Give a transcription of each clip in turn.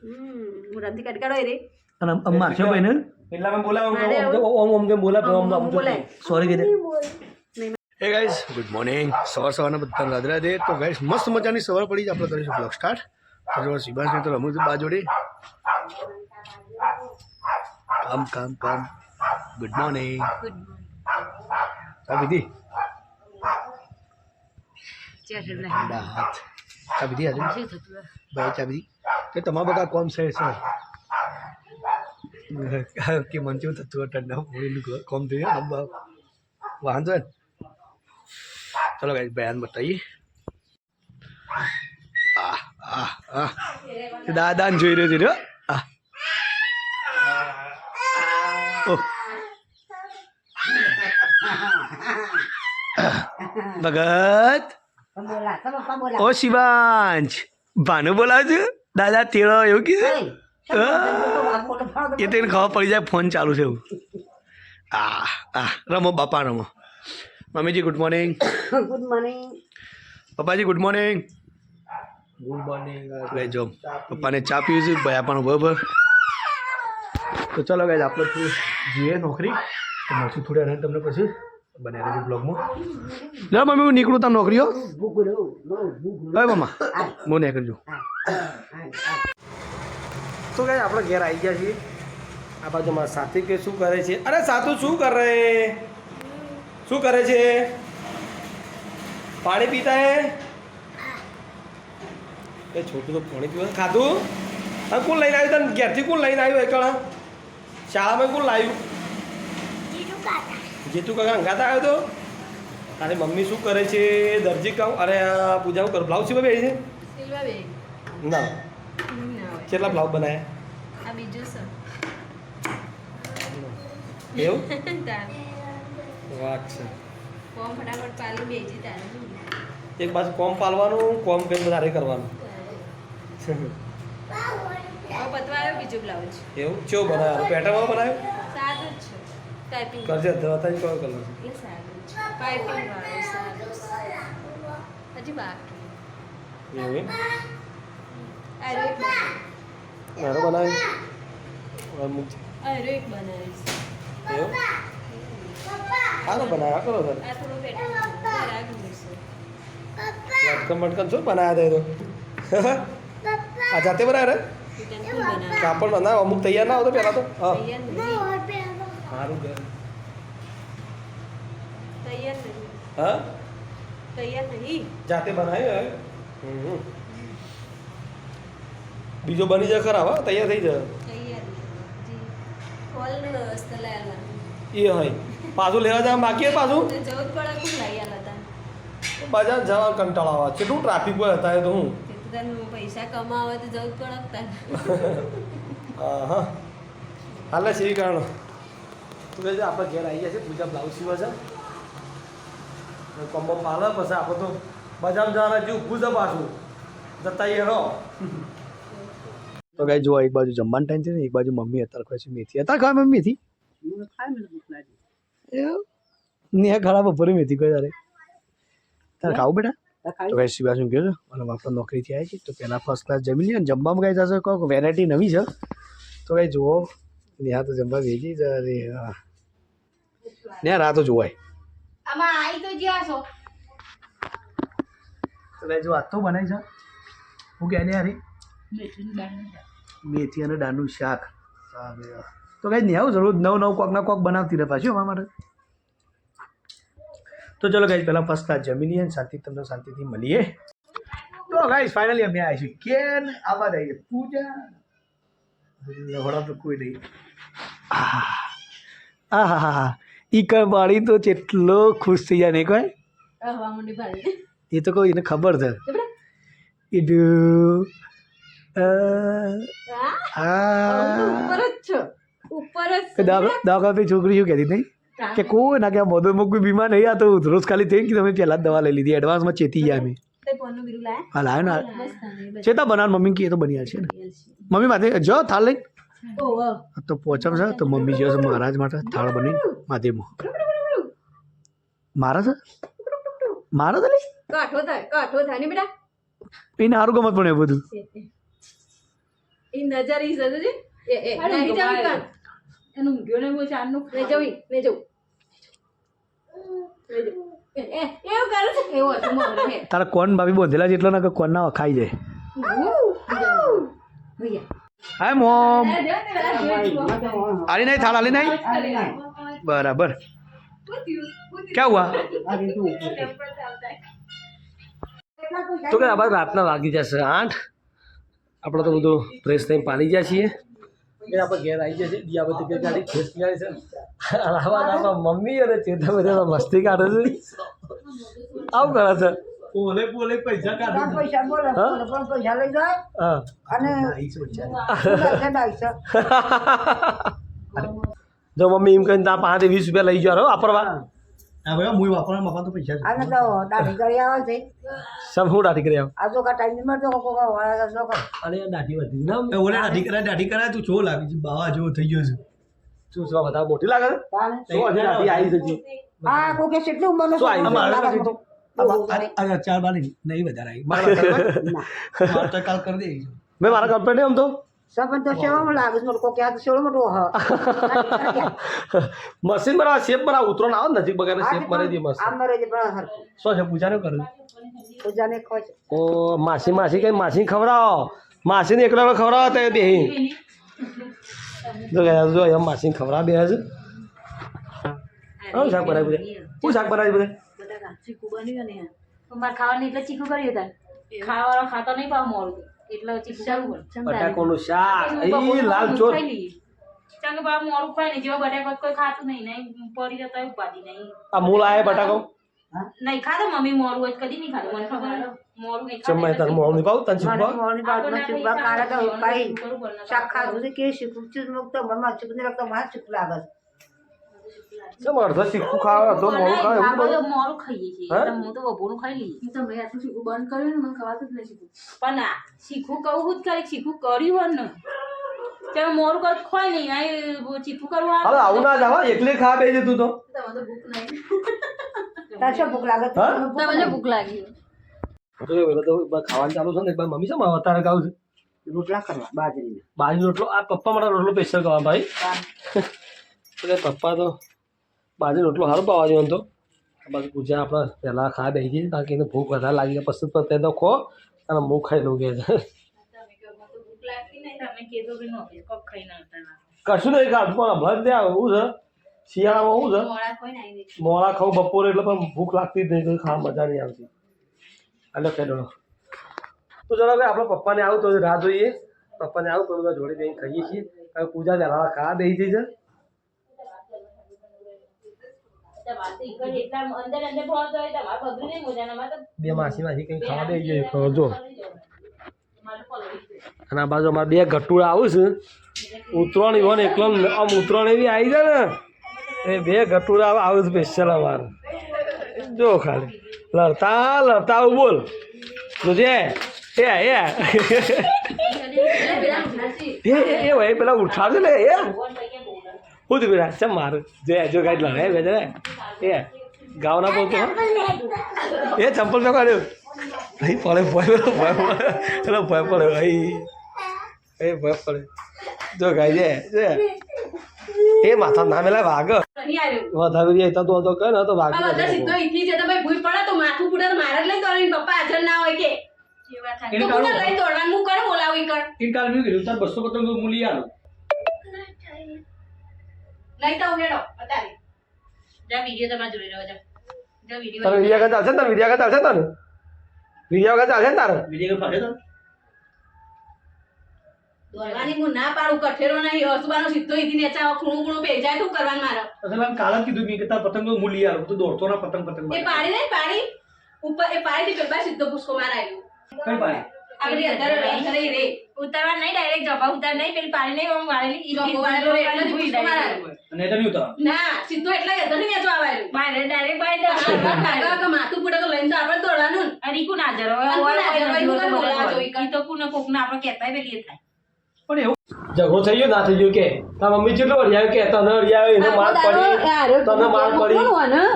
હું રામથી કટકાડો રે અને અમ્મા છે ભાઈ ને એટલા મેં બોલા ઓમ કે બોલા સોરી કીધે હે ગાઈસ ગુડ મોર્નિંગ સવારના બધા રાધે રાધે તો ગાઈસ મસ્ત મજાની સવાર પડી આપણે કરીશું બ્લોગ સ્ટાર્ટ તો શિબાંશને તો રમું છું બાજોડે કામ ગુડ મોર્નિંગ ચા પીધી હાથ ચા પીધી આજે ભાઈ ચા પીધી કે તમારા બધા કોમ છે કે મન કેવું થતું ઠંડા પૂરીનું કોમ થઈ ગયા વાંધો ને ચલો ગાઈસ બયાન બતાવીએ દાદાને જોઈ રહ્યો છે ભગત ઓ શિવાંશ ભાનુ બોલાવ છું દાદા તેડો એવું કીધું એ તો એને ખબર પડી જાય ફોન ચાલુ છે એવું રમો બાપા રમો મમ્મીજી ગુડ મોર્નિંગ ગુડ મોર્નિંગ પપ્પાજી ગુડ મોર્નિંગ લઈ જાઓ પપ્પાને ચા પીવું છું ભાઈ આપવાનું બરાબર તો ચલો ગાઈસ આપણે થોડું જઈએ નોકરી તો મળશું થોડી અને તમને પછી બનાવી રહેજો બ્લોગમાં લે મમ્મી હું નીકળું તમે નોકરીઓ હવે મમ્મા હું નીકળજો તો ગાઈસ આપણે ઘેર આવી ગયા છીએ આ બાજુ મારા સાથી કે શું કરે છે અરે સાતું શું કરે છે પાણી પીતા હે એ છોટું તો પાણી પીવા ખાધું હા કોણ લઈને આવ્યું તને ઘેરથી કોણ લઈને આવ્યું એકણ શાળામાં કોણ લાવ્યું જેતું કાકા હંગાતા આવ્યો તો તારી મમ્મી શું કરે છે દરજી કામ અરે પૂજા કરું બ્લાઉઝ સીવા બે છે ના કેટલા બ્લાઉઝ બનાવ્યા એવું વાત છે એક બાજુ કોમ પાલવાનું કોમ કરી વધારે કરવાનું એવું કેવું બનાવ્યું પેટર્નમાં બનાવ્યું કરજે ધરાતા કયો કલર એવું મારો બનાવ્યું એવું સારું બનાવ્યા કરો સર લટકન મટકન શું બનાવ્યા હતા આ જાતે બનાવ્યા રે કાપડ ના અમુક તૈયાર ના આવતો પહેલાં તો હા સારું કે હા જાતે બનાવ્યું બીજો બની જાય ખરા હા તૈયાર થઈ જાય એ હોય પાછું લેવા જવા બાકી પાછું બજાર જવા કંટાળા આવે કેટલું ટ્રાફિક પર હતા તો હું પૈસા કમાવા તો જવું પડે હા હાલે છે એ કારણ તો કહે છે આપણે ઘેર આવી ગયા છે પૂજા બ્લાઉઝ સીવા છે કોમ્બો પાલે પછી આપણે તો બજારમાં જવાના જેવું ઊભું છે પાછું જતા એ રહો તો કઈ જો એક બાજુ જમવાનું ટાઈમ છે ને એક બાજુ મમ્મી અત્યારે ખાય છે મેથી અત્યારે ખાય મમ્મી મેથી ને ખરાબ બપોરે મેથી કોઈ તારે તારે ખાવું બેટા તો કઈ સિવા શું કહ્યું અને આપણે નોકરીથી આવી છે તો પહેલાં ફર્સ્ટ ક્લાસ જમી લઈએ અને જમવામાં કઈ જશે કહો વેરાયટી નવી છે તો કઈ જુઓ ત્યાં તો જમવા ભેગી જ અરે હા ત્યાં રાહ તો જોવાય તો કઈ જો આજ તો બનાવી છે હું કે ને હારી મેથી અને દાળનું શાક તો કઈ નહીં આવું જરૂર નવ કોક ના કોક બનાવતી રહે પાછી અમારા માટે તો ચલો ગાઈસ પહેલાં ફર્સ્ટ ક્લાસ જમી લઈએ શાંતિ તમને શાંતિથી મળીએ તો ગાઈસ ફાઇનલી અમે આવીશું કેન આવા જઈએ પૂજા લવડા તો કોઈ નહીં હા ઈ કઈ બાળી તો જેટલો ખુશ થઈ જાય ને કોઈ એ તો કોઈ એને ખબર છે દવા છોકરી શું કહેતી નહીં કે કોઈ ના કે આ મોદો કોઈ બીમાર નહીં આ તો રોજ ખાલી થઈ કે તમે પહેલાં જ દવા લઈ લીધી એડવાન્સમાં ચેતી ગયા અમે હા લાવ્યો ને ચેતા બનાવ મમ્મી કે તો બની છે ને મમ્મી માથે જો થાળ લઈ તો પહોંચમ છે તો મમ્મી જો મહારાજ માટે થાળ બની માધેમાં મારા છે મારા તો લઈ એને સારું ગમત પણ એ બધું એ તો કોઈ એને ખબર છે હા લાવ્યો ને ચેતી ગયા અમે મમ્મી માથે જો થાળ લઈ તો પહોંચમ છે તો મમ્મી જો મહારાજ માટે થાળ બની માધેમાં મારા છે મારા તો લઈ કાઠો થાય કાઠો થાય ને બેટા. એને સારું ગમત પણ એ બધું. એ નજર ઈ જજો છે એ નહીં જાવ કાન એનું ઊંઘ્યો ને બોલ ચારનું નહીં જવું નહીં જવું એવું કરે છે એવું હતું મોરે હે તારા કોણ ભાભી બોધેલા જેટલો ના કે કોણ ના ખાઈ જાય હાય મોમ આલી નહીં થાળ આલી નહીં બરાબર क्या हुआ તો કે આબાદ રાતના વાગી જશે 8 આપણે તો બધું ફ્રેશ થઈને પાણી ગયા છીએ એટલે આપણે ઘેર આવી જશે દિયાબતી કે ગાડી ખેસ ગાડી છે આવા મમ્મી અને ચેતા બધા મસ્તી કાઢે છે આવું કરે છે બોલે બોલે પૈસા કાઢે પૈસા બોલે પણ પૈસા લઈ જાય હા અને જો મમ્મી એમ કહીને તા 5 20 રૂપિયા લઈ જાવ વાપરવા હા ભાઈ હું વાપરવા મફા તો પૈસા અને તો દાઢી કરી આવે છે સબ હું દાઢી કરી આવ આ તો કા ટાઈમ માં તો કોકો વાળા નો કર અને દાઢી વધી ના ઓલે દાઢી કરાય તું છો લાગી છે બાવા જેવો થઈ ગયો છે શું શું બધા મોટી લાગે છે તો આજે દાઢી આવી છે આ કોકે કેટલી ઉંમર નો આ 4 બાર નહીં વધારે આવી મારા તો કાલ કરી દે મેં મારા કમ્પ્લેટ એમ તો સબન તો સેવા લાગે છે કોકે આ સેવા મોટો હ મશીન બરાબર શેપ બરાબર ઉતરો ના આવે નજીક બગાને શેપ મરે દે મસ્ત આમ મરે છે પણ શું છે પૂજાને કરે પૂજાને ખોજ ઓ માસી કઈ માસી ખવડાવો માસીને એકલા ખવડાવો તો બે જો એમ માસીને ખવડાવ બે છે શાક બનાવી બધે શું શાક બનાવી બધે ચીકુ બન્યું ને મારે ખાવાની એટલે ચીકુ કર્યું તાર ખાવાનો ખાતો નહીં પાવ મોડું એટલે ચીકુ કરવું બટાકોનું શાક ઈ લાલ ચોર ચાંગ બા મોડું ખાય ને જેવો બટાકો કોઈ ખાતું નહીં પડી જતો ઉપાધી નહીં આ મૂળ આયે બટાકો નહીં ખાતો મમ્મી મોડું હોય કદી નહીં ખાતું મને ખબર મોડું નહીં ચમ્મા તન મોળ ની પાઉ તન સુપા મોરની બાદમાં ચૂપા કાઢા તો પાઈ શાક ખાધું છે કે શીખું છું મુક્ત મમ્મા ચૂક ને રખતો માં ચૂક લાગે ચમ અડધો શીખું ખાવ અડધો મોળું ખાવ એવું બધું મોડું ખાઈએ છીએ એટલે હું તો બપોરનું ખાઈ લઈએ તમે આટલું શીખું બંધ કર્યું ને મને ખવાતું જ નહીં શીખું પણ ના શીખું કહું જ કરી શીખું કર્યું હોય ને ચાલો મોડું કર ખવાય નહીં આ ચીખું કરવું હવે આવું ના જાવ એકલે ખા બે તું તો તમને ભૂખ નહીં તાશે ભૂખ લાગે તમને ભૂખ લાગી તો પેલા તો ખાવાનું ચાલુ છે ને એકવાર મમ્મી શા અત્યારે ગાવ છે રોટલા કરવા બાજરીના બાજરી રોટલો આ પપ્પા મારા રોટલો સ્પેશિયલ કરવા ભાઈ એટલે પપ્પા તો બાજરી રોટલો સારો પાવા જોઈએ તો બાજુ પૂજા આપણે પહેલાં ખા બેસી જઈએ કારણ કે એને ભૂખ વધારે લાગી જાય પછી પર તો ખો અને હું ખાઈ લઉં કે કશું નહીં ખાતું પણ હમણાં જ ત્યાં એવું છે શિયાળામાં શું છે મોડા ખાવું બપોરે એટલે પણ ભૂખ લાગતી જ નહીં તો ખાવા મજા નહીં આવતી એટલે ખાઈ લો તો જરા ભાઈ આપણે પપ્પાને આવું તો રાહ જોઈએ પપ્પાને આવું તો બધા જોડે જઈને ખાઈએ છીએ કારણ પૂજા પહેલાં ખાવા બેસી જઈ છે બે માસી કઈ ખાવા દઈ જાય જો અને આ બાજુ અમારે બે ગટુડા આવું છે ઉતરણ હોય ને એકલો આમ ઉતરણ એવી આવી જાય ને એ બે ગટુડા આવું સ્પેશિયલ અમારે જો ખાલી લડતા આવું બોલ જોજે એ ભાઈ પેલા ઉઠાડજો ને એ હું તો પેલા ચમ મારું જો ગાડી લડે બે એ ગાવના બોલતો એ ચંપલ મેં કાઢ્યો નહીં પડે ભય પડે ભાઈ એ ભય પડે જો ગાઈ છે એ માથા ના મેલા વાગ વધારે તો કહે ને તો વાગ વિડીયો ચાલશે ને વિડીયો ચાલશે ને વિડીયો ચાલશે ને તારે વિડીયો દોડવાની હું ના પાડું કઠેરો નહીં હસવાનો સીધો ઈથી નેચા ખૂણું બેજાય શું કરવાનું મારે અસલ કાલ જ કીધું કે તાર પતંગ મૂલી આલો તું દોડતો ના પતંગ એ પાડી નહીં પાડી ઉપર એ પાડી થી પેલા સીધો પુષ્કો મારાયો કઈ પાડી આપણી અંદર રે ઉતારવા નહીં ડાયરેક્ટ જવા ઉતાર નહીં પેલી પાડી નહીં આમ વાળેલી ઈ જપો વાળેલો રે એટલે પુષ્કો મારાયો અને એટલે નહીં ઉતાર ના સીધો એટલે કે ધરી નેચો આવાયો મારે ડાયરેક્ટ બાઈ કે માથું પૂડે તો લઈને તો આપણે દોડવાનું અરીકુ ના જરો ઈ તો કોને કોક ના આપણે કહેતા પેલી થાય પણ એવું ઝઘડો થઈ ગયો ના થઈ ગયો કે તાર મમ્મી જેટલો અડિયાયો કે તને અડિયાયો એને માર પડી તને માર પડી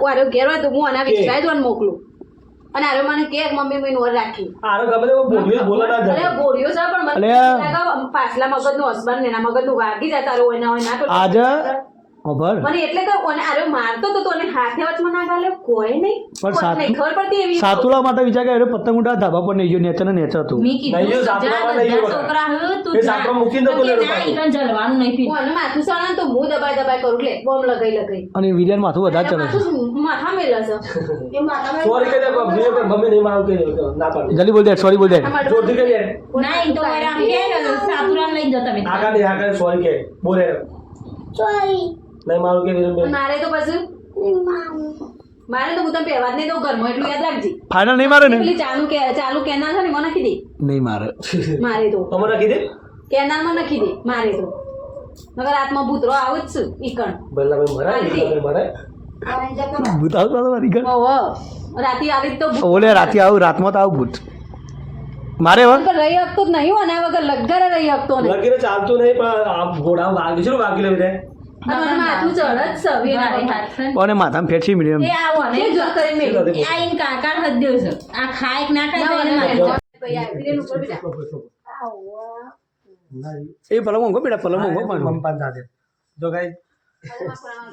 વારો ઘેર હોય તો હું આના વિશ્વાસ જોન મોકલું અને આરે મને કે મમ્મી મેં નોર રાખ્યું આરો ગમે તે બોલ્યો બોલો ના અરે જાય બોલ્યો છે પણ મને લાગે પાછલા મગજનું હસબન્ડ ને એના મગજનું વાગી જાય તારું એના હોય ના તો આજે ખબર મને એટલે કે ઓને આરે મારતો તો તોને હાથે વચમાં ના ગાલે કોઈ નહીં પણ કોઈ નહીં ખબર પડતી એવી સાતુલા માટે વિચાર કે પતંગ ઉડા ધાબા પર નહીં ગયો નેચર ને નેચર હતું મેં કીધું નહીં, જા સાપડામાં બધા નહીં છોકરા હે તું એ સાપડા મૂકીને તો બોલે ના ઈકન જલવાનું નહીં પી ઓને માથું સણા તો હું દબાઈ કરું લે બોમ્બ લગાઈ અને વિલિયન માથું વધારે ચડે છે માથું માથા મેલા છે એ માથા સોરી કહી દે મમ્મી નહીં મારું કે ના પાડી જલ્દી બોલ દે સોરી બોલ દે જોરથી કહી દે ના ઈ તો વરા કે સાતુરાન લઈ જતા મેં આગળ સોરી કે બોલે નહીં મારું કે વિરમબેન મારે તો પછી મારે તો હું તને પહેરવા જ નહીં દઉં ઘરમાં એટલું યાદ રાખજે ફાઇનલ નહીં મારે ને પેલી ચાલુ કેનાલ છે ને એમાં નાખી દે નહીં મારે મારે તો તમારે કીધે કેનાલમાં નાખી દે મારે તો મગર રાતમાં ભૂતરો આવે જ છું ઈકણ ભલા ભાઈ મરાય ભૂત આવતો મારી ઘર ઓહો રાતે આવી તો ભૂત ઓલે રાતે આવું રાતમાં તો આવું ભૂત મારે હવે વગર રહી શકતો જ નહીં હો ને વગર લગર રહી શકતો નહીં લગીને ચાલતું નહીં પણ આ ઘોડા વાગી છે વાગી લેવી રે અને મને માથું ચડ જ છે મારે હાથ છે ને. અને માથામાં ફેટસી મીડિયમ એ આવો ને જે જો કરી મેં આ ઈન કાકા હદ્યો છે આ ખાય કે ના ખાય તો એને મારે ભાઈ આ વિરેન ઉપર બેઠા એ પલંગ ઊંઘો બેટા પલંગ ઊંઘો પણ મમ્પા સાથે જો ગાઈ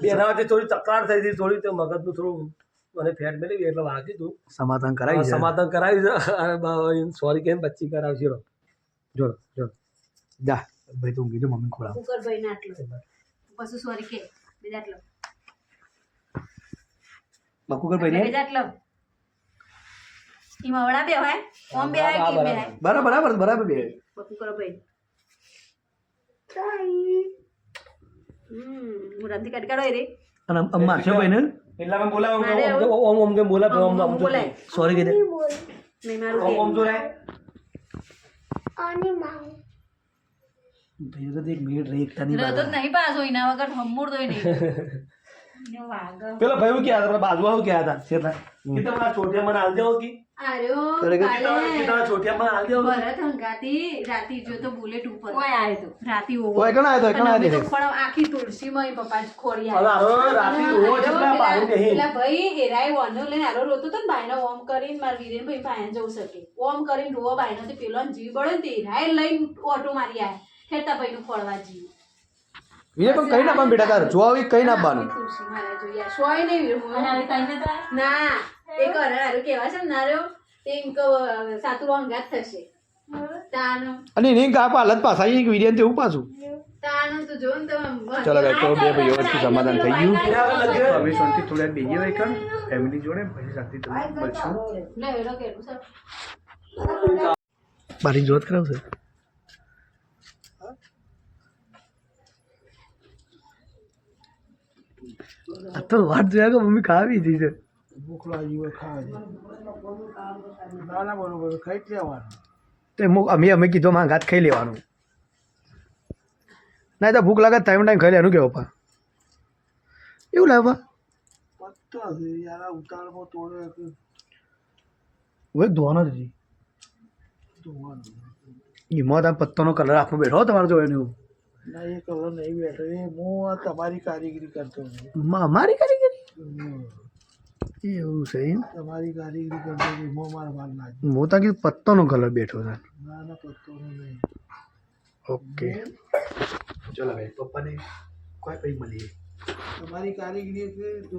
બે નાવાથી થોડી તકરાર થઈ હતી થોડી તો મગજનું થોડું મને ફેટ મેળવી એટલે વાગી તું સમાધાન કરાવી છે સમાધાન કરાવી છે અને સોરી કેમ બચ્ચી કરાવશે જોડો જોડો જા ભાઈ તું ઊંઘી જો મમ્મી ખોળા કુકર ભાઈ ના આટલો પછી સોરી કે બીજા આટલો બાકુ કર ભાઈ ને બીજા આટલો ઈ મવડા બે હોય ઓમ બે હોય કે બે હોય બરાબર બરાબર બરાબર બે કુકર ભાઈ હું રાંધી કાઢ કાઢો રે અને અમ્મા છે ભાઈ ને એટલા મેં બોલા મારે ઓમ ઓમ કે બોલા ઓમ ઓમ બોલાય સોરી કે દે નહીં મારું ઓમ ઓમ જો રે ભાઈ તો એક મિનિટ રહી એકતા નહીં રતો જ નહીં પાછો એના વગર હમુર દોય નહીં વાગ પેલો ભાઈ ક્યાં હતા બાજુમાં ક્યાં હતા શેઠા કે તમારા છોટિયા મને હાલ દેવો કે આર્યો તમારા છોટિયા મને હાલ દેવો ભરત હંગાતી રાતી જો તો બુલેટ ઉપર કોઈ આવે તો રાતી ઓવો ઓય કણ આયો તો કણ અને અમે આયો તો પણ આખી તુલસીમાં પપ્પા ખોરી હવે હવે રાતે રોવો જેટલા પાણી નહીં પેલા ભાઈ હેરાય વનો લઈને આરો રોતો તો ને ભાઈનો ઓમ કરીને માર વીરેન ભાઈ પાયા જવું શકે ઓમ કરીને રોવા ભાઈનો તે પેલો જીવ બળે ને તે હેરાય લઈને ઓટો મારી આયા ખેતા ભાઈનું ખોળવા જીવ વિજય પણ કઈ ના પામ બેટા તાર જો આવી કઈ ના આપવાનું તુલસી મારે જોઈએ સોય નહીં વીર અને હવે કઈ નતા ના એક હારું કેવા છે ને નાર્યો તે ઇનકો સાતું અંગાત થશે તાનો અને નહીં કા પાલત પાછા એક વિડિયન તેવું પાછું તાનો તો જો ને તમે ચલો ગાઈ તો બે ભાઈઓ વચ્ચે સમાધાન થઈ ગયું એના આગળ લગે હવે શાંતિ થોડા બેહીએ હોય કણ ફેમિલી જોડે પછી શાંતિ તમે મળશું લે એરો કેરું સર મારી જોત કરાવશે આ તો વાત જોયા કે મમ્મી ખાવી હતી છે ભૂખ લાગી હોય ખાવા ના ના બરોબર ખાઈ જ લેવાનું તો અમે કીધું માં ઘાત ખાઈ લેવાનું ના તો ભૂખ લાગે ટાઈમ ખાઈ લેવાનું કેવું પા એવું લાગે પા પત્તો હશે યાર આ ઉતાળમાં તોડે કે હવે ધોવાનો જ હતી ધોવાનું એમાં તમે પત્તાનો કલર આખો બેઠો તમારે જોઈને એવું ના એ કલર નહીં બેઠો એ હું આ તમારી કારીગરી કરતો છું અમારી કારીગરી એવું છે એમ તમારી કારીગરી કરતો છું હું મારા માલ નાખી હું તો કીધું પત્તાનો કલર બેઠો છે ના ના પત્તોનો નહીં ઓકે ચલો ભાઈ પપ્પાને કોઈ પછી મળીએ તમારી કારીગરી એટલે તો